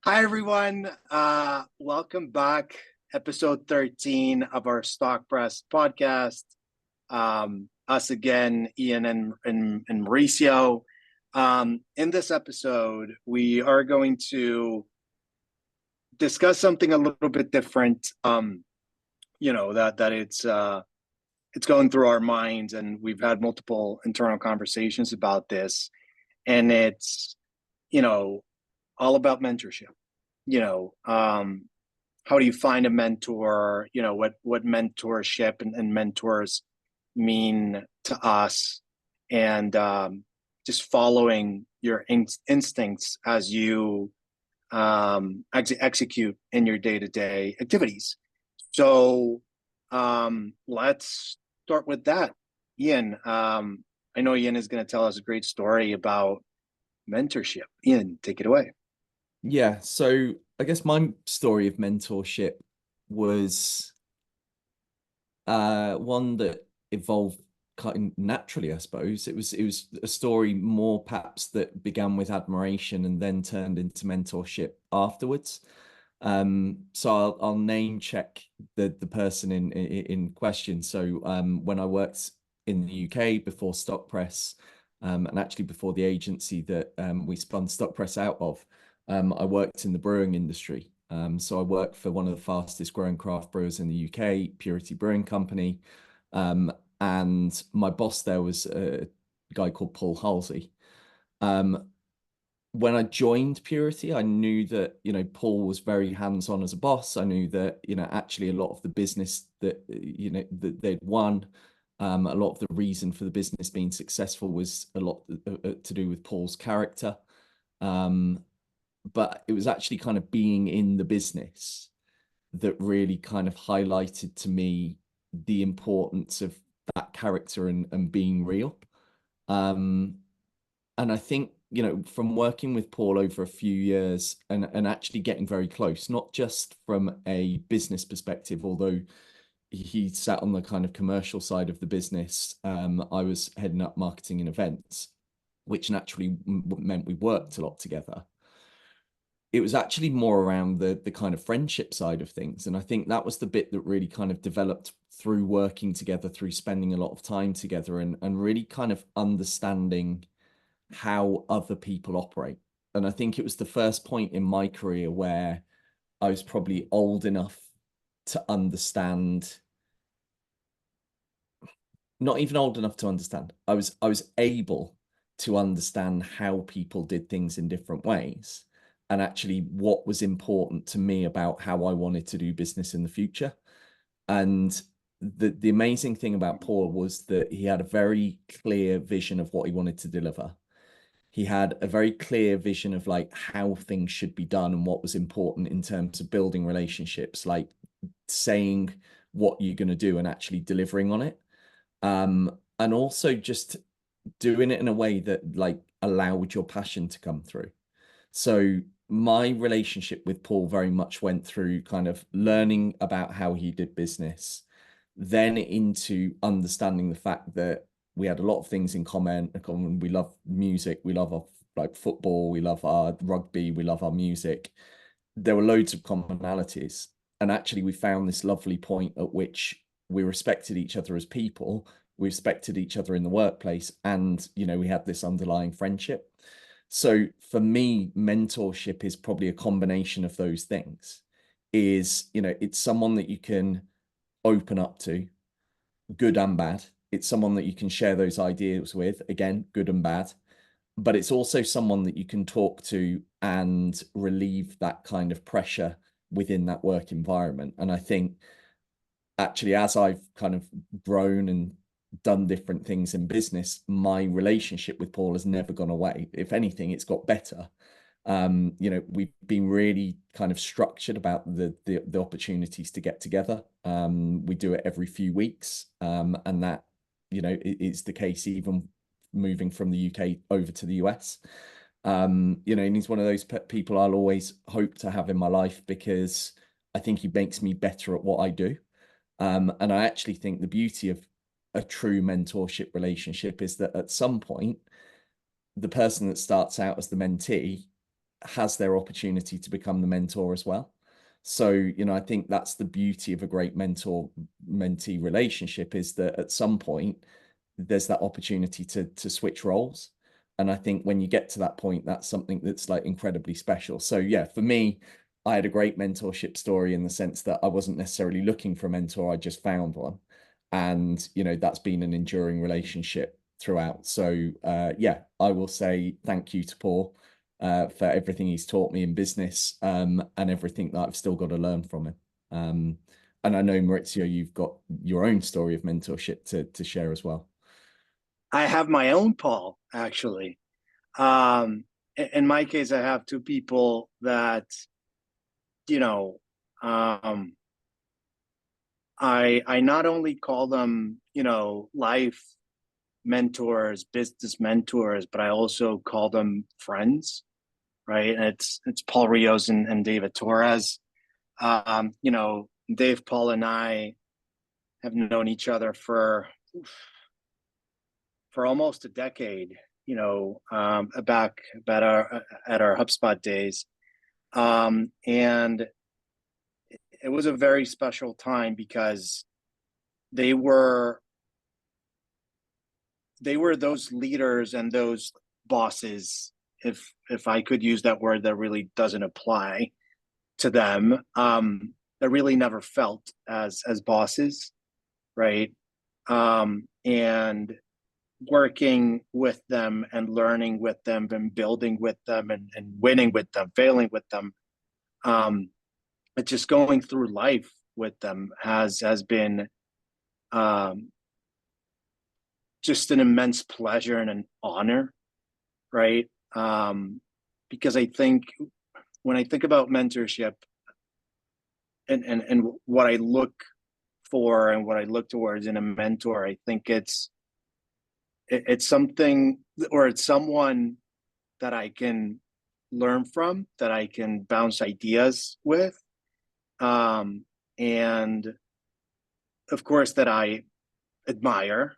Hi, everyone. Welcome back. Episode 13 of our Stockpress Podcast. Us again, Ian and Mauricio. In this episode, we are going to discuss something a little bit different. That it's going through our minds, and we've had multiple internal conversations about this, and it's all about mentorship. How do you find a mentor? What mentorship and mentors mean to us, and just following your instincts as you execute in your day-to-day activities. So let's start with that. Ian, I know Ian is going to tell us a great story about mentorship. Ian, take it away. Yeah, so I guess my story of mentorship was one that evolved kind of naturally, I suppose. It was a story more perhaps that began with admiration and then turned into mentorship afterwards. So I'll name check the person in question. So when I worked in the UK before Stockpress, and actually before the agency that we spun Stockpress out of, I worked in the brewing industry. So I worked for one of the fastest growing craft brewers in the UK, Purity Brewing Company. And my boss there was a guy called Paul Halsey. When I joined Purity, I knew that, Paul was very hands-on as a boss. I knew that, actually a lot of the business that, that they'd won, a lot of the reason for the business being successful was a lot to do with Paul's character. But it was actually kind of being in the business that really kind of highlighted to me the importance of that character and being real. And I think, from working with Paul over a few years and actually getting very close, not just from a business perspective, although he sat on the kind of commercial side of the business. I was heading up marketing and events, which naturally meant we worked a lot together. It was actually more around the kind of friendship side of things. And I think that was the bit that really kind of developed through working together, through spending a lot of time together and really kind of understanding how other people operate. And I think it was the first point in my career where I was probably old enough to understand, not even old enough to understand. I was able to understand how people did things in different ways and actually what was important to me about how I wanted to do business in the future. And the amazing thing about Paul was that he had a very clear vision of what he wanted to deliver. He had a very clear vision of like how things should be done and what was important in terms of building relationships, like saying what you're going to do and actually delivering on it. And also just doing it in a way that like allowed your passion to come through. So my relationship with Paul very much went through kind of learning about how he did business, then into understanding the fact that we had a lot of things in common. We love music, we love our like football, we love our rugby, we love our music. There were loads of commonalities. And actually we found this lovely point at which we respected each other as people, we respected each other in the workplace, and we had this underlying friendship. So for me, mentorship is probably a combination of those things. It's someone that you can open up to, good and bad. It's someone that you can share those ideas with, again, good and bad. But it's also someone that you can talk to and relieve that kind of pressure within that work environment. And I think actually, as I've kind of grown and done different things in business, my relationship with Paul has never gone away. If anything, it's got better. We've been really kind of structured about the opportunities to get together. We do it every few weeks, and that is the case even moving from the UK over to the US. And he's one of those people I'll always hope to have in my life because I think he makes me better at what I do. And I actually think the beauty of a true mentorship relationship is that at some point, the person that starts out as the mentee has their opportunity to become the mentor as well. So, you know, I think that's the beauty of a great mentor-mentee relationship, is that at some point there's that opportunity to switch roles. And I think when you get to that point, that's something that's like incredibly special. So yeah, for me, I had a great mentorship story in the sense that I wasn't necessarily looking for a mentor, I just found one. And, you know, that's been an enduring relationship throughout. So yeah, I will say thank you to Paul for everything he's taught me in business, and everything that I've still got to learn from him. And I know, Maurizio, you've got your own story of mentorship to share as well. I have my own Paul, actually. In my case, I have two people that, you know, I not only call them, you know, life mentors, business mentors, but I also call them friends, right? And it's Paul Rios and David Torres. You know, Dave, Paul, and I have known each other for almost a decade. You know, back at our HubSpot days, and it was a very special time because they were those leaders and those bosses, if I could use that word that really doesn't apply to them, that really never felt as bosses, right? And working with them and learning with them and building with them and winning with them, failing with them, but just going through life with them has been just an immense pleasure and an honor, right? Because I think when I think about mentorship and what I look for and what I look towards in a mentor, I think it's something, or it's someone that I can learn from, that I can bounce ideas with, and of course that I admire,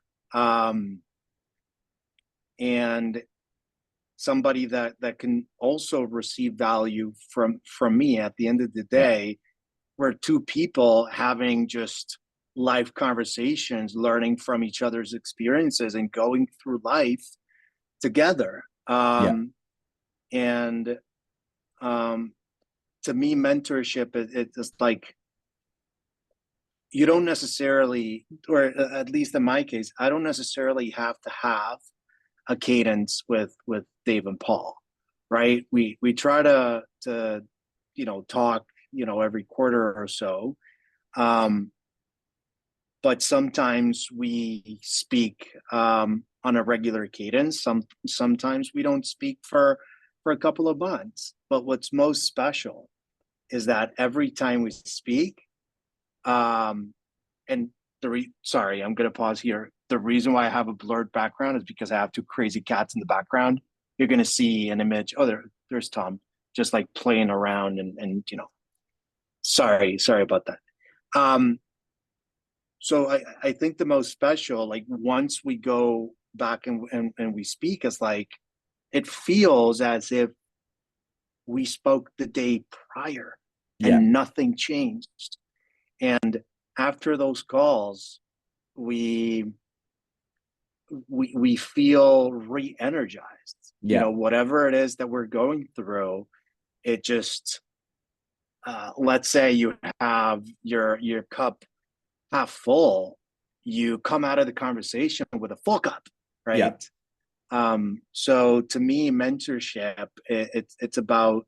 and somebody that can also receive value from me. At the end of the day, we're two people having just life conversations, learning from each other's experiences and going through life together. And to me, mentorship, it's like, you don't necessarily, or at least in my case, I don't necessarily have to have a cadence with Dave and Paul, right? We try to you know, talk, you know, every quarter or so, but sometimes we speak on a regular cadence. Sometimes we don't speak for a couple of months. But what's most special is that every time we speak, and sorry, I'm going to pause here. The reason why I have a blurred background is because I have two crazy cats in the background. You're going to see an image. Oh, there's Tom, just like playing around and you know, sorry about that. So I think the most special, like once we go back and we speak, is like, it feels as if we spoke the day prior and nothing changed. And after those calls, we feel re-energized. You know, whatever it is that we're going through, it just, let's say you have your cup half full, you come out of the conversation with a full cup, right? So to me, mentorship, it's about,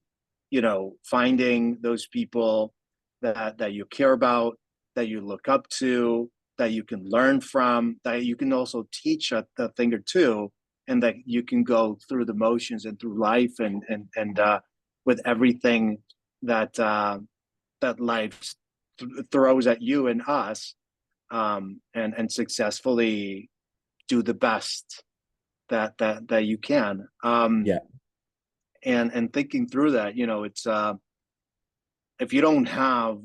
you know, finding those people that you care about, that you look up to, that you can learn from, that you can also teach a thing or two, and that you can go through the motions and through life and with everything that that life throws at you and us, and successfully do the best that you can. And thinking through that, you know, it's if you don't have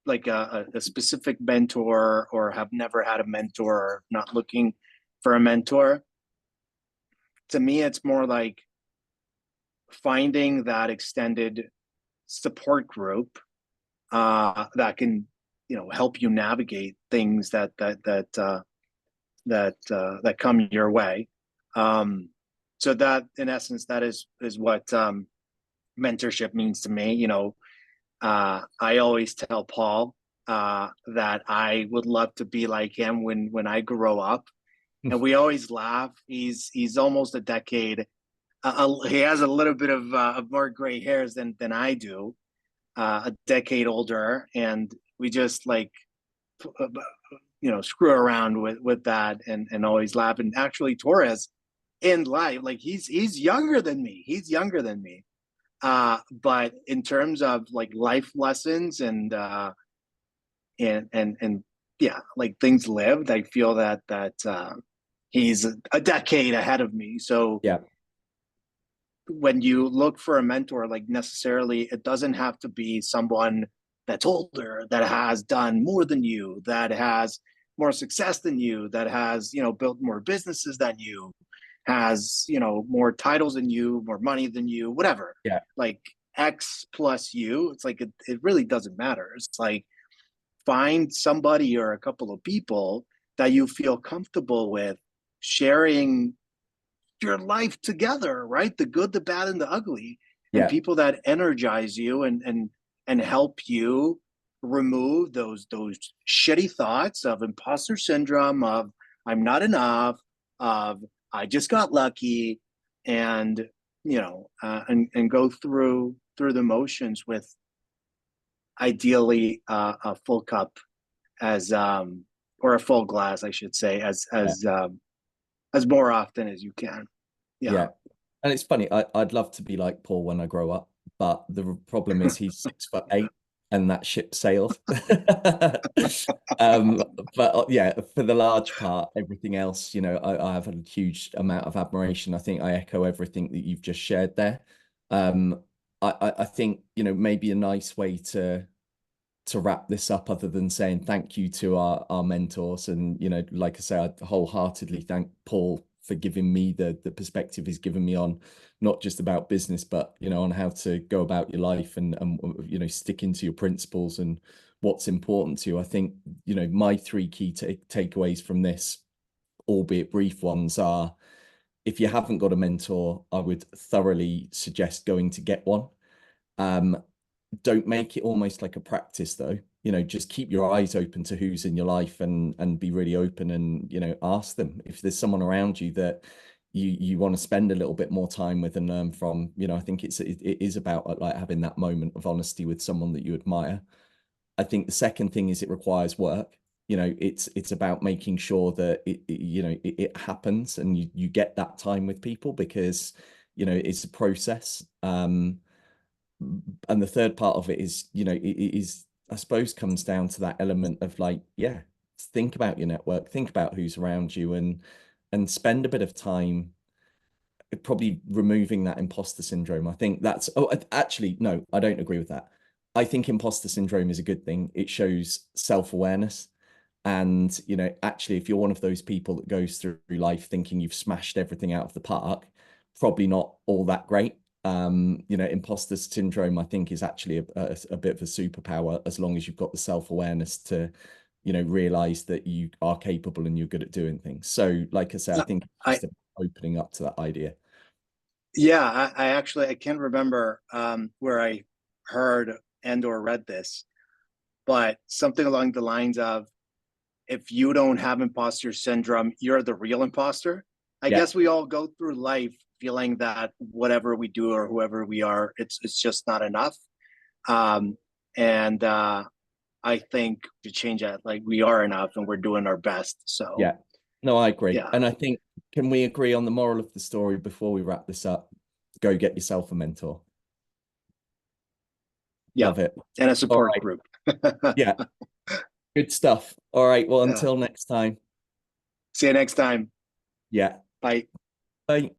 like a specific mentor, or have never had a mentor, or not looking for a mentor, to me it's more like finding that extended support group that can, help you navigate things that come your way. So that, in essence, that is what mentorship means to me. I always tell Paul that I would love to be like him when I grow up, and we always laugh. He's almost a decade. He has a little bit of more gray hairs than I do, a decade older, and we just like screw around with that and always laugh. And actually, Torres in life, like he's younger than me. He's younger than me. But in terms of like life lessons and yeah, like things lived, I feel that he's a decade ahead of me. So yeah, when you look for a mentor, like necessarily, it doesn't have to be someone that's older, that has done more than you, that has more success than you, that has, built more businesses than you, has, more titles than you, more money than you, whatever. yeah, Like X plus you, it's like, it really doesn't matter. It's like, find somebody or a couple of people that you feel comfortable with sharing your life together, right? The good, the bad, and the ugly, and yeah, people that energize you and help you remove those shitty thoughts of imposter syndrome, of I'm not enough, of I just got lucky, and and go through the motions with ideally a full cup as or a full glass, I should say, yeah, as more often as you can. Yeah. yeah. And it's funny, I'd love to be like Paul when I grow up, but the problem is he's 6'8" and that ship sailed. But yeah, for the large part, everything else, I have a huge amount of admiration. I think I echo everything that you've just shared there. I think, maybe a nice way to wrap this up, other than saying thank you to our mentors, and like I say, I wholeheartedly thank Paul for giving me the perspective he's given me on not just about business, but on how to go about your life and sticking to your principles and what's important to you. I think my three key takeaways from this, albeit brief ones, are: if you haven't got a mentor, I would thoroughly suggest going to get one. Don't make it almost like a practice, though. Just keep your eyes open to who's in your life, and be really open, and ask them if there's someone around you that you want to spend a little bit more time with and learn from. I think it is about like having that moment of honesty with someone that you admire. I think the second thing is it requires work. It's about making sure that it happens, and you get that time with people, because it's a process. And the third part of it is, I suppose, comes down to that element of like, yeah, think about your network, think about who's around you, and spend a bit of time probably removing that imposter syndrome. I think that's, actually, no, I don't agree with that. I think imposter syndrome is a good thing. It shows self-awareness. And, actually, if you're one of those people that goes through life thinking you've smashed everything out of the park, probably not all that great. Imposter syndrome, I think, is actually a bit of a superpower, as long as you've got the self-awareness to, realize that you are capable and you're good at doing things. So, like I said, I think it's just opening up to that idea. Yeah, I actually, I can't remember where I heard and or read this, but something along the lines of, if you don't have imposter syndrome, you're the real imposter. I guess we all go through life feeling that whatever we do or whoever we are, it's just not enough. And I think to change that, like, we are enough and we're doing our best. So yeah, no, I agree. yeah. And I think, can we agree on the moral of the story before we wrap this up? Go get yourself a mentor. Yeah. Love it. And a support group. Yeah. Good stuff. All right. Well, until next time. See you next time. Yeah. Bye. Bye.